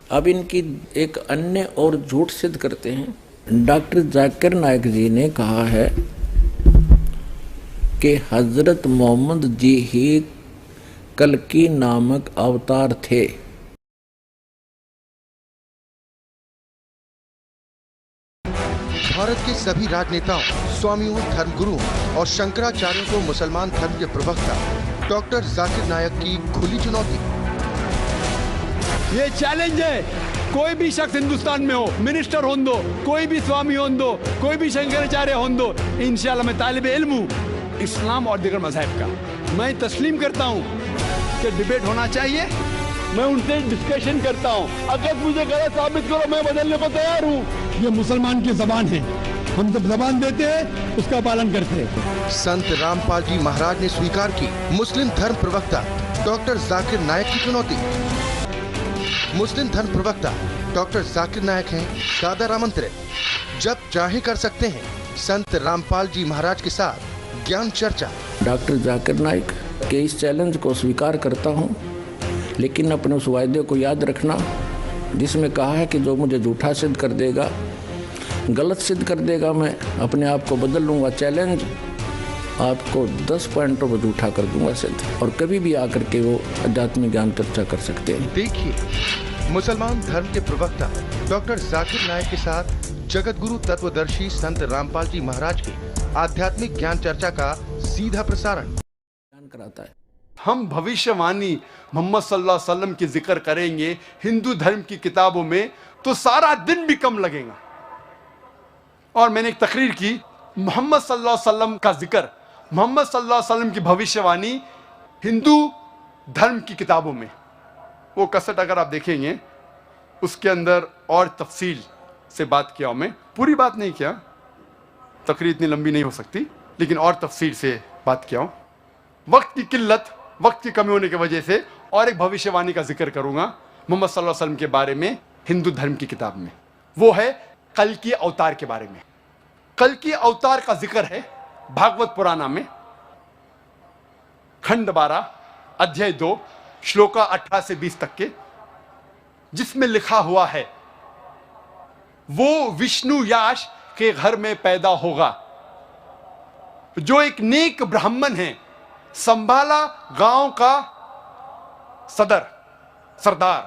अब इनकी एक अन्य और झूठ सिद्ध करते हैं। डॉक्टर जाकिर नायक जी ने कहा है कि हजरत मोहम्मद जी ही कल्कि नामक अवतार थे। भारत के सभी राजनेताओं, स्वामियों, धर्मगुरुओं और शंकराचार्यों को मुसलमान धर्म के प्रवक्ता डॉक्टर जाकिर नायक की खुली चुनौती। ये चैलेंज है, कोई भी शख्स हिंदुस्तान में हो, मिनिस्टर हों दो, कोई भी स्वामी हों दो, कोई भी शंकराचार्य हों दो, इंशाल्लाह मैं तालिब इल्म हूँ इस्लाम और दीगर मज़हब का। मैं तस्लीम करता हूँ कि डिबेट होना चाहिए, मैं उनसे डिस्कशन करता हूँ। अगर मुझे गलत साबित करो, मैं बदलने को तैयार हूँ। ये मुसलमान की जबान है, हम जब जबान देते हैं उसका पालन करते हैं। संत रामपाल जी महाराज ने स्वीकार की मुस्लिम धर्म प्रवक्ता डॉक्टर जाकिर नायक की चुनौती। मुस्लिम धर्म प्रवक्ता डॉक्टर जाकिर नायक हैं दादर आमंत्रित, जब चाहे कर सकते हैं संत रामपाल जी महाराज के साथ ज्ञान चर्चा। डॉक्टर जाकिर नायक के इस चैलेंज को स्वीकार करता हूँ, लेकिन अपने उस वायदे को याद रखना जिसमें कहा है कि जो मुझे झूठा सिद्ध कर देगा, गलत सिद्ध कर देगा, मैं अपने आप को बदल लूँगा। चैलेंज आपको 10 पॉइंटों पर झूठा कर दूंगा सिद्ध, और कभी भी आकर के वो आध्यात्मिक ज्ञान चर्चा कर सकते हैं। देखिए मुसलमान धर्म के प्रवक्ता डॉक्टर जाकिर नायक के साथ जगत गुरु तत्वदर्शी संत रामपाल जी महाराज की आध्यात्मिक ज्ञान चर्चा का सीधा प्रसारण कराता है। हम भविष्यवाणी मोहम्मद सल्लल्लाहु अलैहि वसल्लम की जिक्र करेंगे हिंदू धर्म की किताबों में तो सारा दिन भी कम लगेगा। और मैंने एक तकरीर की, मोहम्मद सल्लल्लाहु अलैहि वसल्लम का जिक्र, मोहम्मद सल्लल्लाहु अलैहि वसल्लम की भविष्यवाणी हिंदू धर्म की किताबों में, वो कसट अगर आप देखेंगे उसके अंदर और तफसील से बात किया। मैं पूरी बात नहीं किया, तकरीर इतनी लंबी नहीं हो सकती, लेकिन और तफसील से बात किया हूँ। वक्त की किल्लत, वक्त की कमी होने की वजह से और एक भविष्यवाणी का जिक्र करूंगा मोहम्मद सल्लल्लाहु अलैहि वसल्लम के बारे में हिंदू धर्म की किताब में। वो है कल की अवतार के बारे में। कल की अवतार का जिक्र है भागवत पुराण में खंड 12 अध्याय 2 श्लोका 18 से 20 तक के, जिसमें लिखा हुआ है वो विष्णु याश के घर में पैदा होगा, जो एक नेक ब्राह्मण है, संभाला गांव का सरदार,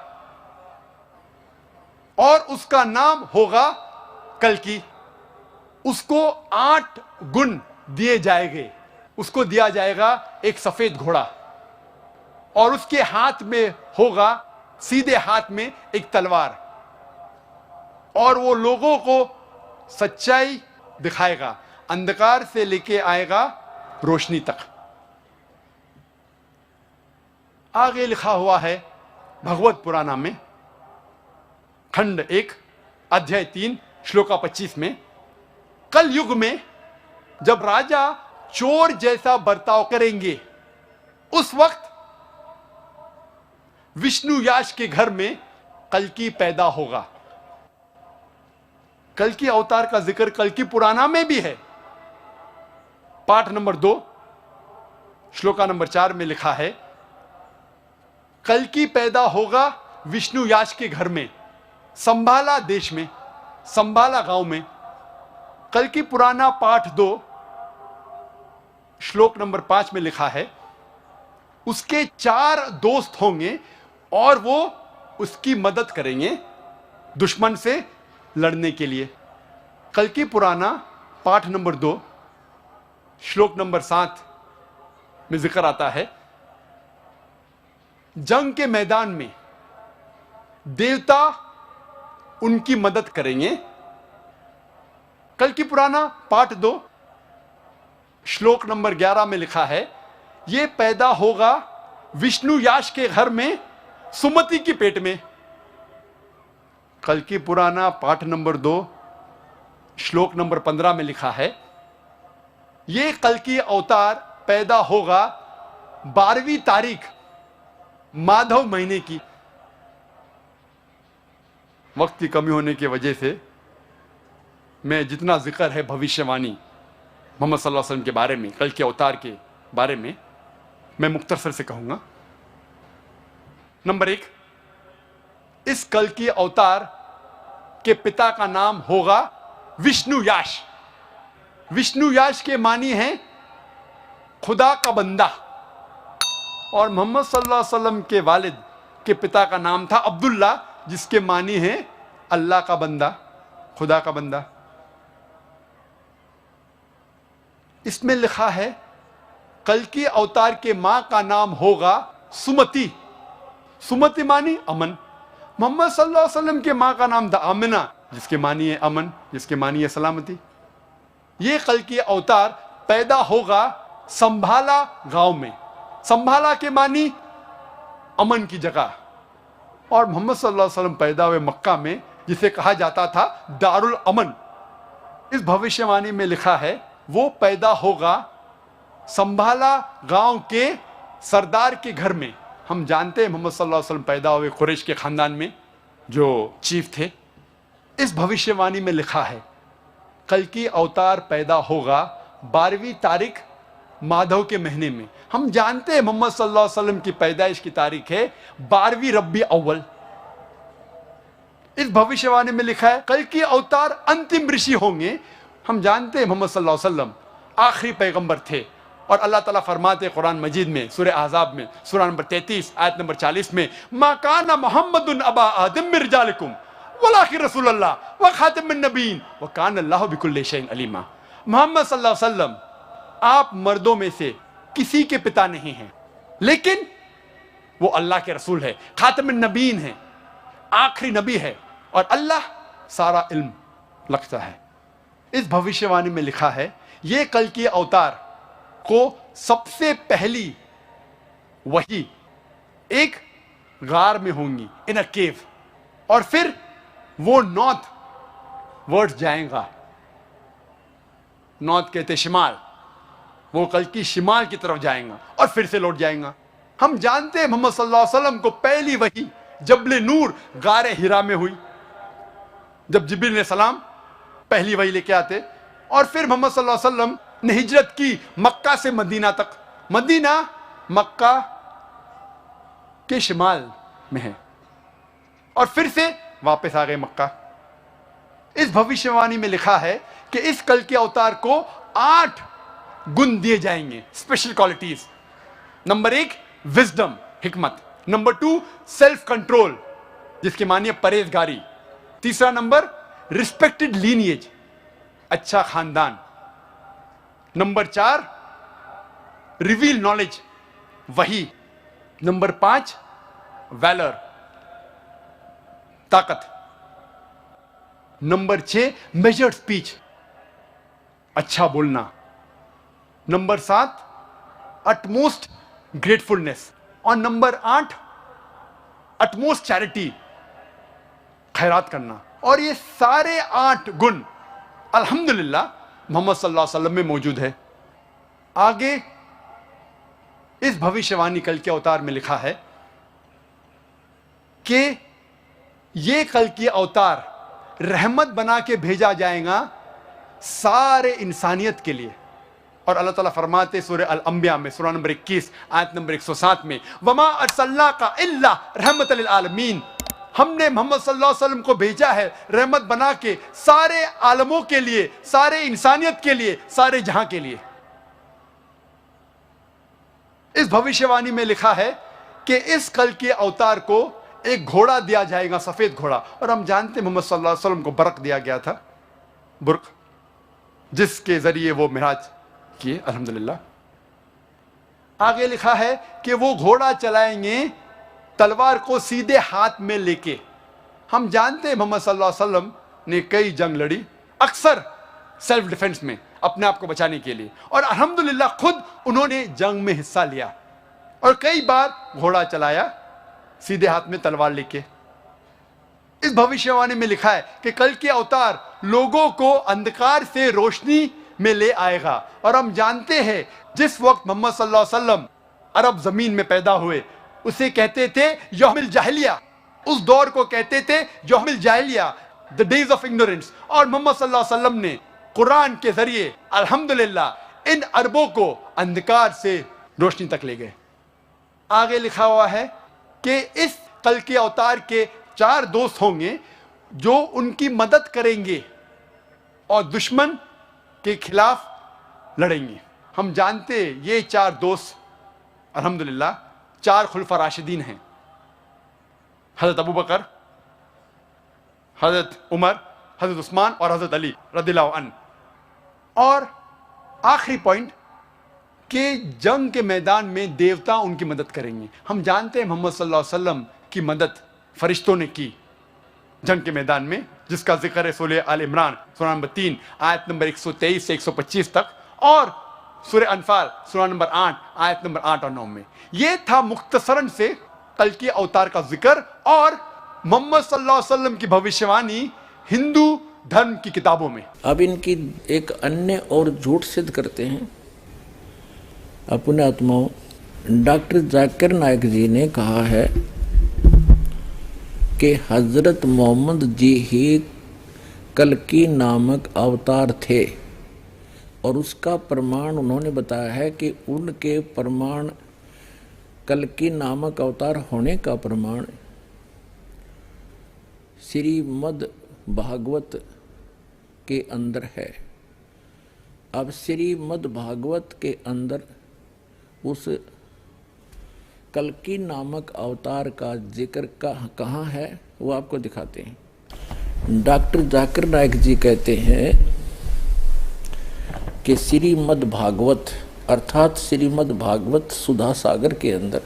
और उसका नाम होगा कल्कि। उसको 8 गुण दिए जाएंगे। उसको दिया जाएगा एक सफेद घोड़ा, और उसके हाथ में होगा, सीधे हाथ में एक तलवार, और वो लोगों को सच्चाई दिखाएगा, अंधकार से लेके आएगा रोशनी तक। आगे लिखा हुआ है भगवत पुराण में खंड 1 अध्याय 3 श्लोका 25 में, कल युग में जब राजा चोर जैसा बर्ताव करेंगे, उस वक्त विष्णु याश के घर में कल्कि पैदा होगा। कल्कि अवतार का जिक्र कल्कि पुराण में भी है। पाठ नंबर 2 श्लोका नंबर 4 में लिखा है कल्कि पैदा होगा विष्णु याश के घर में, संभाला देश में, संभाला गांव में। कल्कि पुराना पाठ 2 श्लोक नंबर 5 में लिखा है उसके 4 दोस्त होंगे और वो उसकी मदद करेंगे दुश्मन से लड़ने के लिए। कल्कि पुराना पाठ नंबर 2 श्लोक नंबर 7 में जिक्र आता है जंग के मैदान में देवता उनकी मदद करेंगे। कल्कि पुराना पाठ 2 श्लोक नंबर 11 में लिखा है यह पैदा होगा विष्णु याश के घर में सुमति की पेट में। कल्कि पुराना पाठ नंबर 2 श्लोक नंबर 15 में लिखा है यह कल्कि अवतार पैदा होगा 12वीं तारीख माधव महीने की। वक्त की कमी होने की वजह से मैं जितना जिक्र है भविष्यवाणी मोहम्मद सल्लल्लाहु अलैहि वसल्लम के बारे में, कल के अवतार के बारे में, मैं मुख्तसर से कहूंगा। नंबर 1, इस कल की अवतार के पिता का नाम होगा विष्णु याश। विष्णु याश के मानी हैं खुदा का बंदा। और मोहम्मद सल्लल्लाहु अलैहि वसल्लम के वालिद के पिता का नाम था अब्दुल्ला, जिसके मानी हैं अल्लाह का बंदा, खुदा का बंदा। इसमें लिखा है कल की अवतार के मां का नाम होगा सुमति। सुमति मानी अमन। मोहम्मद सल्लल्लाहु अलैहि वसल्लम के मां का नाम था आमिना, जिसके मानी है अमन, जिसके मानी है सलामती। ये कल की अवतार पैदा होगा संभाला गांव में। संभाला के मानी अमन की जगह। और मोहम्मद सल्लल्लाहु अलैहि वसल्लम पैदा हुए मक्का में, जिसे कहा जाता था दारुल अमन। इस भविष्यवाणी में लिखा है वो पैदा होगा संभाला गांव के सरदार के घर में। हम जानते हैं मोहम्मद सल्लल्लाहु अलैहि वसल्लम पैदा हुए कुरैश के खानदान में, जो चीफ थे। इस भविष्यवाणी में लिखा है कल की अवतार पैदा होगा 12वीं तारीख माधव के महीने में। हम जानते हैं मोहम्मद सल्लल्लाहु अलैहि वसल्लम की पैदाइश की तारीख है 12वीं रब्बी अव्वल। इस भविष्यवाणी में लिखा है कल की अवतार अंतिम ऋषि होंगे। हम जानते हैं मोहम्मद सल्लल्लाहु अलैहि वसल्लम आखिरी पैगंबर थे। और अल्लाह ताला फरमाते कुरान मजीद में सूरह अहज़ाब में सूरा नंबर 33 आयत नंबर 40 में, मा काना मुहम्मदुन अबा आदम मिन रिजालिकुम वलाकिन रसूलुल्लाह व खातिमुन नबीन व काना अल्लाहु बिकुल्लि शैइन अलीमा। मोहम्मद सल्लल्लाहु अलैहि वसल्लम आप मर्दों में से किसी के पिता नहीं हैं, लेकिन वो अल्लाह के रसूल है, खातिमुन नबीन है, आखिरी नबी है, और अल्लाह सारा इल्म रखता है। इस भविष्यवाणी में लिखा है ये कल की अवतार को सबसे पहली वही एक गार में होंगी, इन अ केव, और फिर वो नॉर्थ वर्ड जाएगा। नॉर्थ कहते शिमाल, वो कल की शिमाल की तरफ जाएगा और फिर से लौट जाएगा। हम जानते हैं मोहम्मद सल्लल्लाहु अलैहि वसल्लम को पहली वही जबले नूर गारे हिरा में हुई, जब जिब्रील ने सलाम पहली वही लेके आते। और फिर मोहम्मद सल्लल्लाहु अलैहि वसल्लम ने हिजरत की मक्का से मदीना तक। मदीना मक्का के शिमाल में है, और फिर से वापस आ गए मक्का। इस भविष्यवाणी में लिखा है कि इस कल के अवतार को 8 गुण दिए जाएंगे, स्पेशल क्वालिटीज। नंबर 1 विजडम, हिकमत। नंबर 2 सेल्फ कंट्रोल, जिसके मानिए परहेजगारी। तीसरा नंबर रिस्पेक्टेड लीनिएज, अच्छा खानदान। नंबर 4 रिवील नॉलेज, वही। नंबर 5 वैलर, ताकत। नंबर 6 मेजर्ड स्पीच, अच्छा बोलना। नंबर 7 अटमोस्ट ग्रेटफुलनेस, और नंबर 8 अटमोस्ट चैरिटी, खैरात करना। और ये सारे 8 गुण अल्हम्दुलिल्लाह मोहम्मद सल्लल्लाहु अलैहि वसल्लम में मौजूद है। आगे इस भविष्यवाणी कल के अवतार में लिखा है कि ये कल की अवतार रहमत बना के भेजा जाएगा सारे इंसानियत के लिए। और अल्लाह ताला फरमाते सूरह अल अंबिया में सूरा नंबर 21 आयत नंबर 107 में, वमा अर्सलनाका इल्ला रहमतल लिल आलमीन, हमने मोहम्मद सल्लल्लाहु अलैहि वसल्लम को भेजा है रहमत बना के सारे आलमों के लिए, सारे इंसानियत के लिए, सारे जहां के लिए। इस भविष्यवाणी में लिखा है कि इस कल के अवतार को एक घोड़ा दिया जाएगा, सफेद घोड़ा। और हम जानते हैं मोहम्मद सल्लल्लाहु अलैहि वसल्लम को बरक दिया गया था, बुर्क, जिसके जरिए वो मिराज किए अल्हम्दुलिल्लाह। आगे लिखा है कि वो घोड़ा चलाएंगे तलवार को सीधे हाथ में लेके। हम जानते हैं मोहम्मद सल्लल्लाहु अलैहि वसल्लम ने कई जंग लड़ी, अक्सर सेल्फ डिफेंस में, अपने आप को बचाने के लिए। और अल्हम्दुलिल्लाह खुद उन्होंने जंग में हिस्सा लिया और कई बार घोड़ा चलाया सीधे हाथ में तलवार लेके। इस भविष्यवाणी में लिखा है कि कल के अवतार लोगों को अंधकार से रोशनी में ले आएगा। और हम जानते हैं जिस वक्त मोहम्मद सल्लल्लाहु अलैहि वसल्लम अरब जमीन में पैदा हुए उसे कहते थे यौमिल जाहिलिया, उस दौर को कहते थे यौमिल जाहिलिया, द डेज ऑफ इग्नोरेंस। और मोहम्मद सल्लल्लाहु अलैहि वसल्लम ने कुरान के जरिए अल्हम्दुलिल्लाह इन अरबों को अंधकार से रोशनी तक ले गए। आगे लिखा हुआ है कि इस कल के अवतार के 4 दोस्त होंगे जो उनकी मदद करेंगे और दुश्मन के खिलाफ लड़ेंगे। हम जानते हैं ये 4 दोस्त अल्हम्दुलिल्लाह 4 खुलफा राशिदीन हैं, हजरत अबू बकर, हजरत उमर, हजरत उस्मान और हजरत अली रदिल्लाहु अन्हु। और आखिरी पॉइंट कि जंग के मैदान में देवता उनकी मदद करेंगे। हम जानते हैं मोहम्मद सल्लल्लाहु अलैहि वसल्लम की मदद फरिश्तों ने की जंग के मैदान में, जिसका जिक्र है सूरह आल इमरान सूरह नंबर 3 आयत नंबर 123 से 125 तक, और सूरह अनफाल सूरह नंबर 8 आयत नंबर 8 और 9 में। यह था मुख्तसरन से कल्कि अवतार का जिक्र और मोहम्मद सल्लल्लाहु अलैहि वसल्लम की भविष्यवाणी हिंदू धर्म की किताबों में। अब इनकी एक अन्य और झूठ सिद्ध करते हैं अपने आत्माओं। डॉक्टर जाकिर नायक जी ने कहा है कि हजरत मोहम्मद जी ही कल्कि नामक अवतार थे, और उसका प्रमाण उन्होंने बताया है कि उनके प्रमाण कल्कि नामक अवतार होने का प्रमाण श्रीमद् भागवत के अंदर है। अब श्रीमद् भागवत के अंदर उस कल्कि नामक अवतार का जिक्र कहाँ है वो आपको दिखाते हैं। डॉक्टर जाकिर नायक जी कहते हैं कि श्रीमद् भागवत अर्थात श्रीमद् भागवत सुधा सागर के अंदर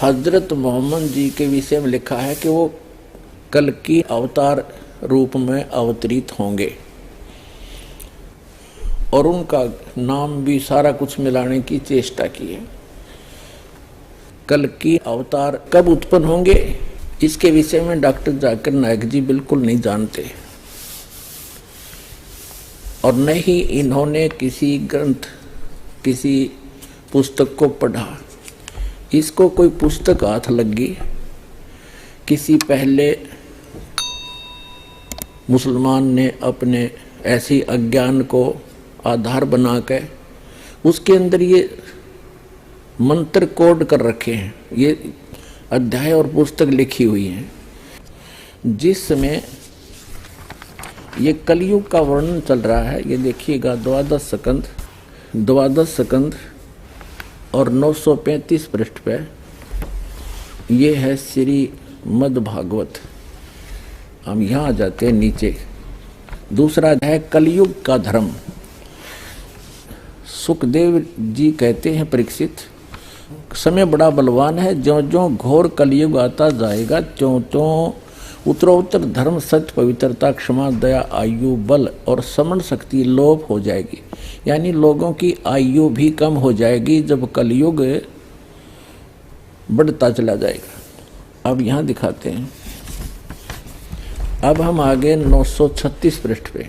हजरत मोहम्मद जी के विषय में लिखा है कि वो कल्कि अवतार रूप में अवतरित होंगे, और उनका नाम भी सारा कुछ मिलाने की चेष्टा की है। कल्कि अवतार कब उत्पन्न होंगे इसके विषय में डॉक्टर जाकिर नायक जी बिल्कुल नहीं जानते, और न ही इन्होंने किसी ग्रंथ किसी पुस्तक को पढ़ा। इसको कोई पुस्तक हाथ लगी किसी पहले मुसलमान ने अपने ऐसी अज्ञान को आधार बना के उसके अंदर ये मंत्र कोड कर रखे हैं, ये अध्याय और पुस्तक लिखी हुई हैं, जिस समय ये कलयुग का वर्णन चल रहा है। ये देखिएगा 12 स्कंद और 935 पृष्ठ पे ये है श्रीमद् भागवत। हम यहाँ आ जाते हैं नीचे। दूसरा है कलयुग का धर्म। सुखदेव जी कहते हैं परीक्षित, समय बड़ा बलवान है, ज्यों ज्यों घोर कलयुग आता जाएगा त्यों त्यों उत्तरोत्तर धर्म सत्य पवित्रता क्षमा दया आयु बल और समण शक्ति लोप हो जाएगी। यानी लोगों की आयु भी कम हो जाएगी जब कलयुग बढ़ता चला जाएगा। अब यहाँ दिखाते हैं। अब हम आगे 936 पृष्ठ पे।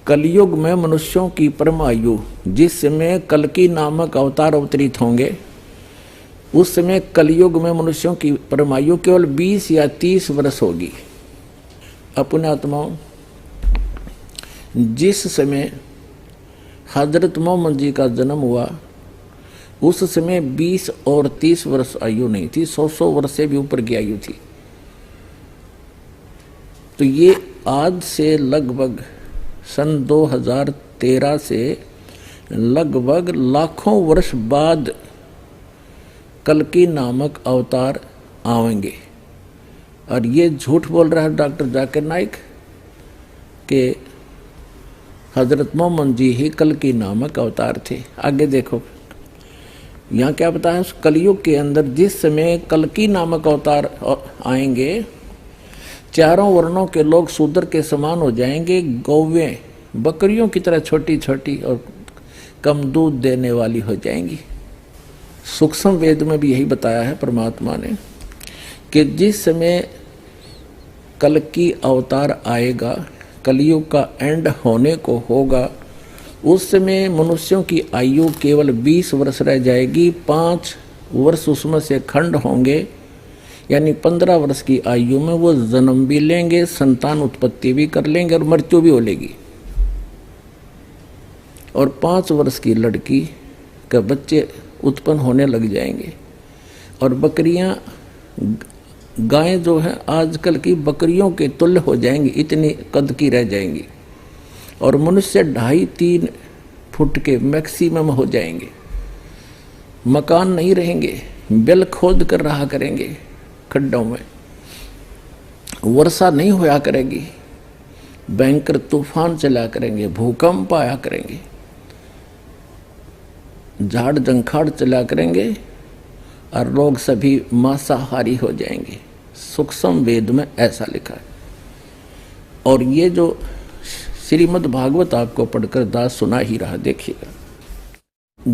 कलयुग में मनुष्यों की परम आयु, जिस समय कल्कि नामक अवतार अवतरित होंगे उस समय कलयुग में मनुष्यों की परम आयु केवल 20 या 30 वर्ष होगी। अपने आत्माओं, जिस समय हजरत मोहम्मद जी का जन्म हुआ उस समय 20 और 30 वर्ष आयु नहीं थी, 100 वर्ष से भी ऊपर की आयु थी। तो ये आज से लगभग सन 2013 से लगभग लाखों वर्ष बाद कल्कि नामक अवतार आएंगे। और ये झूठ बोल रहा है डॉक्टर जाकिर नाइक कि हजरत मोहम्मद जी ही कल्कि नामक अवतार थे। आगे देखो यहाँ क्या बताया, उस कलयुग के अंदर जिस समय कल्कि नामक अवतार आएंगे चारों वर्णों के लोग शूद्र के समान हो जाएंगे, गौवें बकरियों की तरह छोटी छोटी और कम दूध देने वाली हो जाएंगी। सूक्ष्म वेद में भी यही बताया है परमात्मा ने कि जिस समय कल्कि अवतार आएगा, कलयुग का एंड होने को होगा, उस समय मनुष्यों की आयु केवल 20 वर्ष रह जाएगी। 5 वर्ष उसमें से खंड होंगे, यानी 15 वर्ष की आयु में वो जन्म भी लेंगे, संतान उत्पत्ति भी कर लेंगे और मृत्यु भी हो लेगी। और 5 वर्ष की लड़की के बच्चे उत्पन्न होने लग जाएंगे। और बकरियां, गायें जो है आजकल की बकरियों के तुल्य हो जाएंगी, इतनी कद की रह जाएंगी। और मनुष्य 2.5-3 फुट के मैक्सिमम हो जाएंगे। मकान नहीं रहेंगे, बिल खोद कर रहा करेंगे खड्डों में, वर्षा नहीं होया करेगी, भयंकर तूफान चला करेंगे, भूकंप आया करेंगे, झाड़ जंखाड़ चला करेंगे और लोग सभी मांसाहारी हो जाएंगे। सूक्ष्म वेद में ऐसा लिखा है। और ये जो श्रीमद् भागवत आपको पढ़कर दास सुना ही रहा, देखिएगा।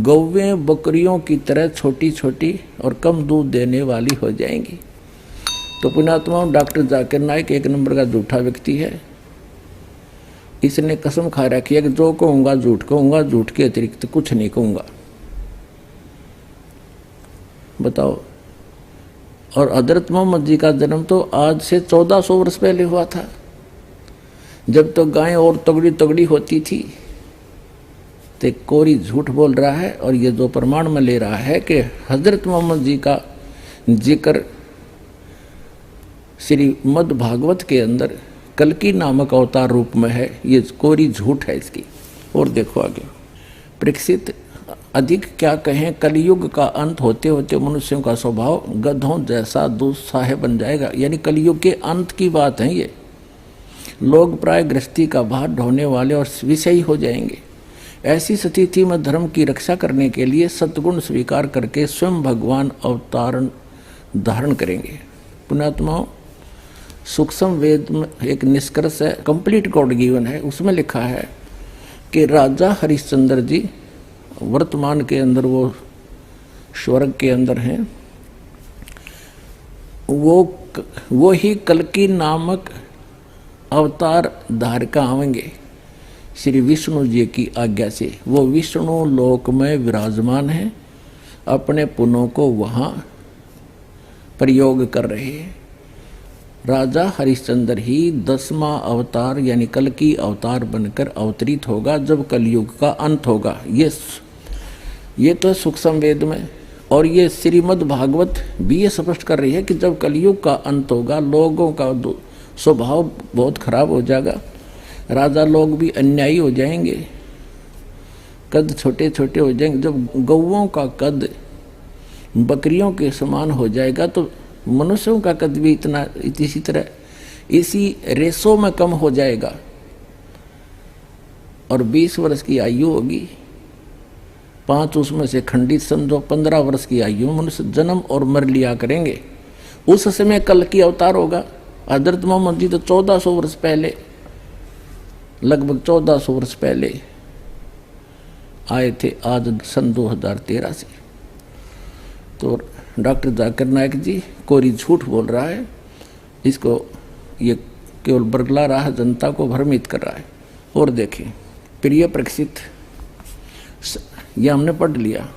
गौवें बकरियों की तरह छोटी छोटी और कम दूध देने वाली हो जाएंगी। तो पुण्यात्मा डॉक्टर जाकिर नाइक 1 नंबर का झूठा व्यक्ति है। इसने कसम खा रखी है कि जो कहूँगा झूठ कहूँगा, झूठ के अतिरिक्त कुछ नहीं कहूँगा। बताओ। और हजरत मोहम्मद जी का जन्म तो आज से 1400 वर्ष पहले हुआ था, जब तो गायें और तगड़ी तगड़ी होती थी। तो कोरी झूठ बोल रहा है। और ये जो प्रमाण में ले रहा है कि हजरत मोहम्मद जी का जिक्र श्रीमद् भागवत के अंदर कल्कि नामक अवतार रूप में है, ये कोरी झूठ है इसकी। और देखो आगे। परीक्षित, अधिक क्या कहें, कलयुग का अंत होते होते मनुष्यों का स्वभाव गधों जैसा दुस्साह बन जाएगा। यानी कलयुग के अंत की बात है ये। लोग प्राय गृहस्थी का भार ढोने वाले और विषयी हो जाएंगे। ऐसी स्थिति में धर्म की रक्षा करने के लिए सद्गुण स्वीकार करके स्वयं भगवान अवतारण धारण करेंगे। पुण्यात्माओं, सूक्ष्म वेद में एक निष्कर्ष है, कंप्लीट गॉड गिवन है, उसमें लिखा है कि राजा हरिश्चंद्र जी वर्तमान के अंदर वो स्वर्ग के अंदर हैं, वो ही कल्कि नामक अवतार धार का आवेंगे श्री विष्णु जी की आज्ञा से। वो विष्णु लोक में विराजमान है, अपने पुनों को वहाँ प्रयोग कर रहे हैं। राजा हरिश्चंद्र ही 10वां अवतार यानी कल्कि अवतार बनकर अवतरित होगा जब कलयुग का अंत होगा। ये तो सूक्ष्म वेद में। और ये श्रीमद् भागवत भी ये स्पष्ट कर रही है कि जब कलयुग का अंत होगा, लोगों का स्वभाव बहुत खराब हो जाएगा, राजा लोग भी अन्यायी हो जाएंगे, कद छोटे छोटे हो जाएंगे। जब गौओं का कद बकरियों के समान हो जाएगा तो मनुष्यों का कद भी इसी तरह इसी रेशो में कम हो जाएगा। और 20 वर्ष की आयु होगी, 5 उसमें से खंडित समझो, 15 वर्ष की आयु में मनुष्य जन्म और मर लिया करेंगे। उस समय कल्कि अवतार होगा। हजरत मोहम्मद जी तो 1400 वर्ष पहले, लगभग 1400 वर्ष पहले आए थे, आज सन 2013 से। तो डॉक्टर जाकिर नाइक जी कोरी झूठ बोल रहा है, इसको ये केवल बरगला रहा है, जनता को भ्रमित कर रहा है। और देखें, प्रिय परीक्षित, ये हमने पढ़ लिया,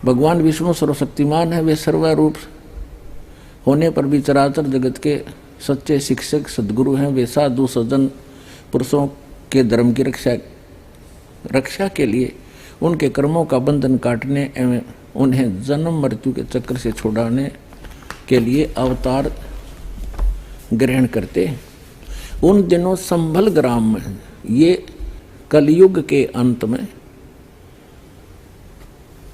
भगवान विष्णु सर्वशक्तिमान है, वे सर्वरूप होने पर भी चराचर जगत के सच्चे शिक्षक सद्गुरु हैं। वे साधु सज्जन पुरुषों के धर्म की रक्षा के लिए उनके कर्मों का बंधन काटने एवं उन्हें जन्म मृत्यु के चक्र से छुड़ाने के लिए अवतार ग्रहण करते हैं। उन दिनों संभल ग्राम में, ये कलयुग के अंत में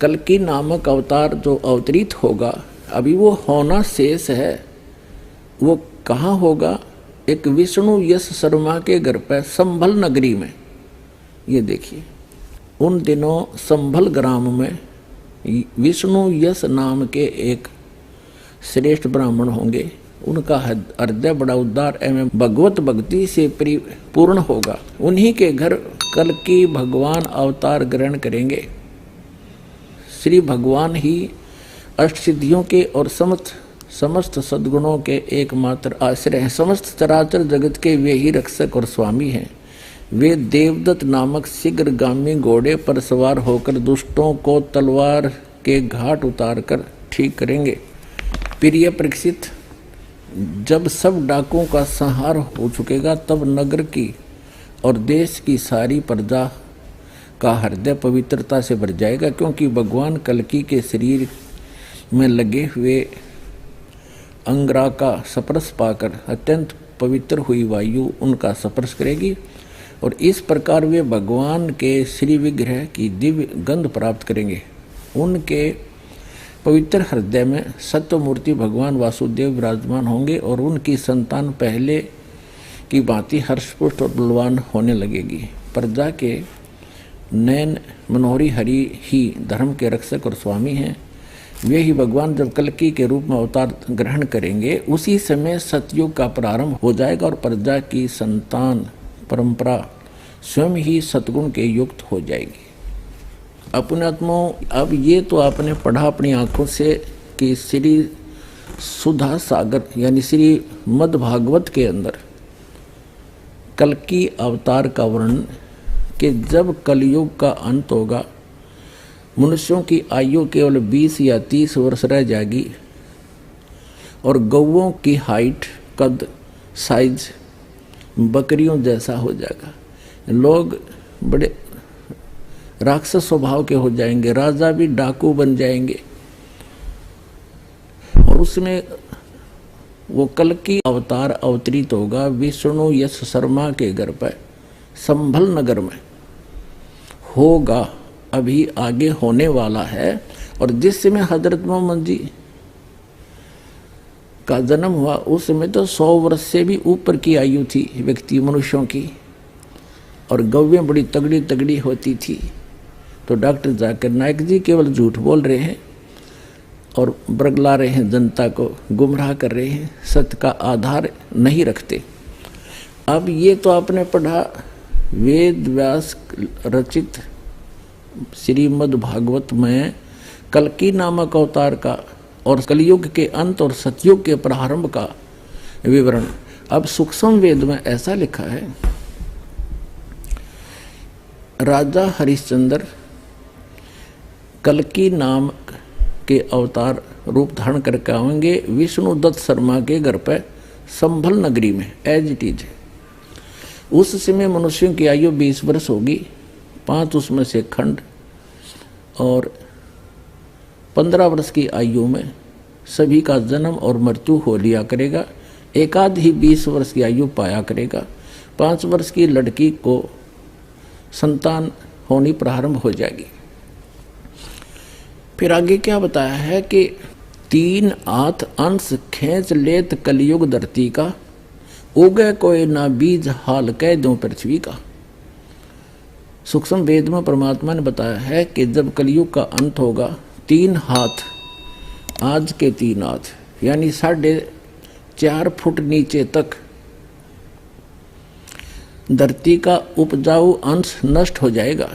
कल्कि नामक अवतार जो अवतरित होगा, अभी वो होना शेष है। वो कहाँ होगा? एक विष्णु यश शर्मा के घर पर संभल नगरी में। ये देखिए, उन दिनों संभल ग्राम में विष्णु यश नाम के एक श्रेष्ठ ब्राह्मण होंगे। उनका हृदय बड़ा उदार एवं भगवत भक्ति से पूर्ण होगा। उन्हीं के घर कल्कि भगवान अवतार ग्रहण करेंगे। श्री भगवान ही अष्ट सिद्धियों के और समस्त सद्गुणों के एकमात्र आश्रय हैं। समस्त चराचर जगत के वे ही रक्षक और स्वामी हैं। वे देवदत्त नामक शीघ्रगामी घोड़े पर सवार होकर दुष्टों को तलवार के घाट उतारकर ठीक करेंगे। प्रिय परीक्षित, जब सब डाकुओं का संहार हो चुकेगा, तब नगर की और देश की सारी प्रजा का हृदय पवित्रता से भर जाएगा, क्योंकि भगवान कल्कि के शरीर में लगे हुए अंगरा का स्पर्श पाकर अत्यंत पवित्र हुई वायु उनका स्पर्श करेगी और इस प्रकार वे भगवान के श्री विग्रह की दिव्य गंध प्राप्त करेंगे। उनके पवित्र हृदय में सत्यमूर्ति भगवान वासुदेव विराजमान होंगे और उनकी संतान पहले की भांति हर्षपुष्ट और बलवान होने लगेगी। प्रजा के नयन मनोहरी हरि ही धर्म के रक्षक और स्वामी हैं। वे ही भगवान जब कल्कि के रूप में अवतार ग्रहण करेंगे उसी समय सतयुग का प्रारंभ हो जाएगा और प्रजा की संतान परंपरा स्वयं ही सतगुण के युक्त हो जाएगी। अपने आत्माओं, अब ये तो आपने पढ़ा अपनी आंखों से कि श्री सुधा सागर यानी श्री मद् भागवत के अंदर कल्कि अवतार का वर्णन कि जब कलयुग का अंत होगा, मनुष्यों की आयु केवल 20 या 30 वर्ष रह जाएगी और गौओं की हाइट कद साइज बकरियों जैसा हो जाएगा। लोग बड़े राक्षस स्वभाव के हो जाएंगे, राजा भी डाकू बन जाएंगे और उसमें वो कल्कि अवतार अवतरित होगा विष्णु यश शर्मा के घर पर संभल नगर में होगा। अभी आगे होने वाला है और जिस समय हजरत मोहम्मद जी का जन्म हुआ उस समय तो 100 वर्ष से भी ऊपर की आयु थी व्यक्ति मनुष्यों की और गौवें बड़ी तगड़ी तगड़ी होती थी। तो डॉक्टर जाकिर नायक जी केवल झूठ बोल रहे हैं और बरगला रहे हैं, जनता को गुमराह कर रहे हैं, सत्य का आधार नहीं रखते। अब ये तो आपने पढ़ा वेद व्यास रचित श्रीमद् भागवत में कल्कि नामक अवतार का और कलयुग के अंत और सतयुग के प्रारंभ का विवरण। अब सूक्ष्म वेद में ऐसा लिखा है, राजा हरिश्चंद्र कल्कि नाम के अवतार रूप धारण करके आएंगे विष्णु दत्त शर्मा के घर पर संभल नगरी में, एज इट इज। उस समय मनुष्यों की आयु 20 वर्ष होगी, 5 उसमें से खंड और 15 वर्ष की आयु में सभी का जन्म और मृत्यु हो लिया करेगा। एकाध ही 20 वर्ष की आयु पाया करेगा। 5 वर्ष की लड़की को संतान होनी प्रारंभ हो जाएगी। फिर आगे क्या बताया है कि 3 हाथ अंश खींच लेत कलयुग धरती का, उगे कोई ना बीज हाल कह दूं पृथ्वी का। सूक्ष्म वेद में परमात्मा ने बताया है कि जब कलयुग का अंत होगा 3 हाथ, आज के 3 हाथ यानी 4.5 फुट नीचे तक धरती का उपजाऊ अंश नष्ट हो जाएगा।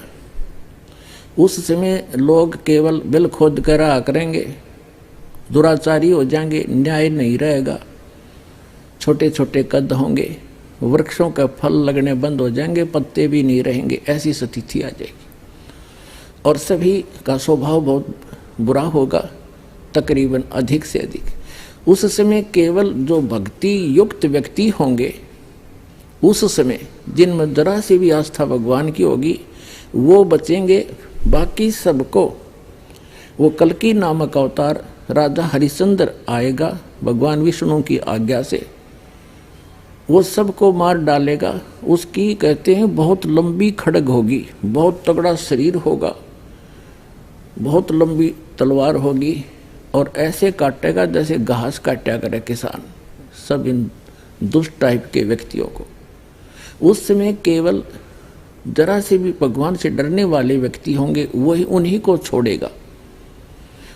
उस समय लोग केवल बिल खोद कर रहा करेंगे, दुराचारी हो जाएंगे, न्याय नहीं रहेगा, छोटे छोटे कद होंगे, वृक्षों का फल लगने बंद हो जाएंगे, पत्ते भी नहीं रहेंगे, ऐसी स्थिति आ जाएगी और सभी का स्वभाव बहुत बुरा होगा, तकरीबन अधिक से अधिक। उस समय केवल जो भक्ति युक्त व्यक्ति होंगे, उस समय जिनमें जरा सी भी आस्था भगवान की होगी वो बचेंगे। बाकी सबको वो कल्कि नामक अवतार राजा हरिश्चंद्र आएगा भगवान विष्णु की आज्ञा से, वो सबको मार डालेगा। उसकी कहते हैं बहुत लंबी खड्ग होगी, बहुत तगड़ा शरीर होगा, बहुत लंबी तलवार होगी और ऐसे काटेगा जैसे घास काटा करे किसान, सब इन दुष्ट टाइप के व्यक्तियों को। उस समय केवल जरा से भी भगवान से डरने वाले व्यक्ति होंगे, वही उन्हीं को छोड़ेगा।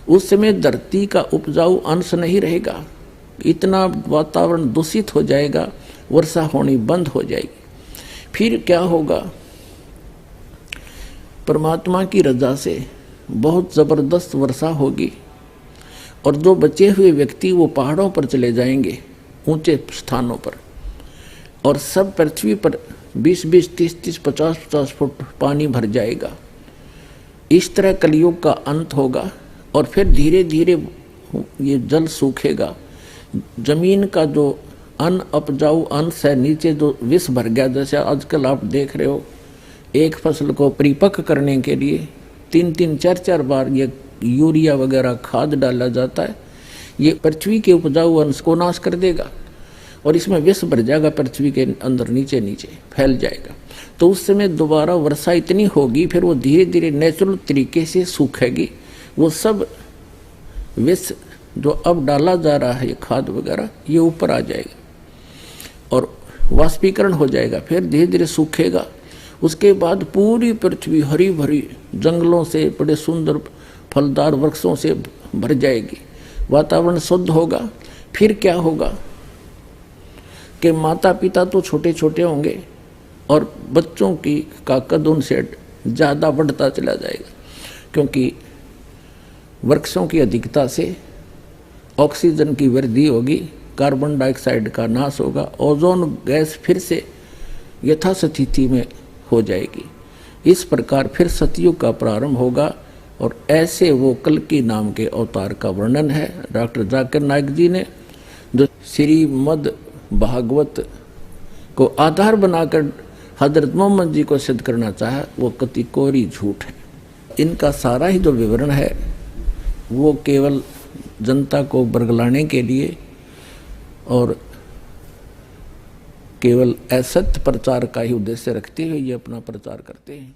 उस समय धरती का उपजाऊ अंश नहीं रहेगा, इतना वातावरण दूषित हो जाएगा, वर्षा होनी बंद हो जाएगी। फिर क्या होगा, परमात्मा की रजा से बहुत जबरदस्त वर्षा होगी और जो बचे हुए व्यक्ति वो पहाड़ों पर चले जाएंगे, ऊंचे स्थानों पर, और सब पृथ्वी पर 20-20, 30-30, 50-50 फुट पानी भर जाएगा। इस तरह कलयुग का अंत होगा और फिर धीरे धीरे ये जल सूखेगा। जमीन का जो अन्न उपजाऊ अंश है नीचे जो विष भर गया, जैसे आजकल आप देख रहे हो एक फसल को परिपक्व करने के लिए 3-3, 4-4 बार ये यूरिया वगैरह खाद डाला जाता है, ये पृथ्वी के उपजाऊ अंश को नाश कर देगा और इसमें विष भर जाएगा, पृथ्वी के अंदर नीचे नीचे फैल जाएगा। तो उस समय दोबारा वर्षा इतनी होगी, फिर वो धीरे धीरे नेचुरल तरीके से सूखेगी। वो सब विष जो अब डाला जा रहा है, ये खाद वगैरह, ये ऊपर आ जाएगा और वाष्पीकरण हो जाएगा, फिर धीरे धीरे सूखेगा। उसके बाद पूरी पृथ्वी हरी भरी जंगलों से, बड़े सुंदर फलदार वृक्षों से भर जाएगी, वातावरण शुद्ध होगा। फिर क्या होगा कि माता पिता तो छोटे छोटे होंगे और बच्चों का कद उनसे ज़्यादा बढ़ता चला जाएगा, क्योंकि वृक्षों की अधिकता से ऑक्सीजन की वृद्धि होगी, कार्बन डाइऑक्साइड का नाश होगा, ओजोन गैस फिर से यथास्थिति में हो जाएगी। इस प्रकार फिर सतयुग का प्रारंभ होगा और ऐसे वो कल्कि नाम के अवतार का वर्णन है डॉक्टर जाकिर नाइक जी ने, जो श्रीमद् भागवत को आधार बनाकर हजरत मोहम्मद जी को सिद्ध करना चाहा, वो कति कोरी झूठ है। इनका सारा ही जो विवरण है वो केवल जनता को बरगलाने के लिए और केवल असत्य प्रचार का ही उद्देश्य रखते हुए ये अपना प्रचार करते हैं।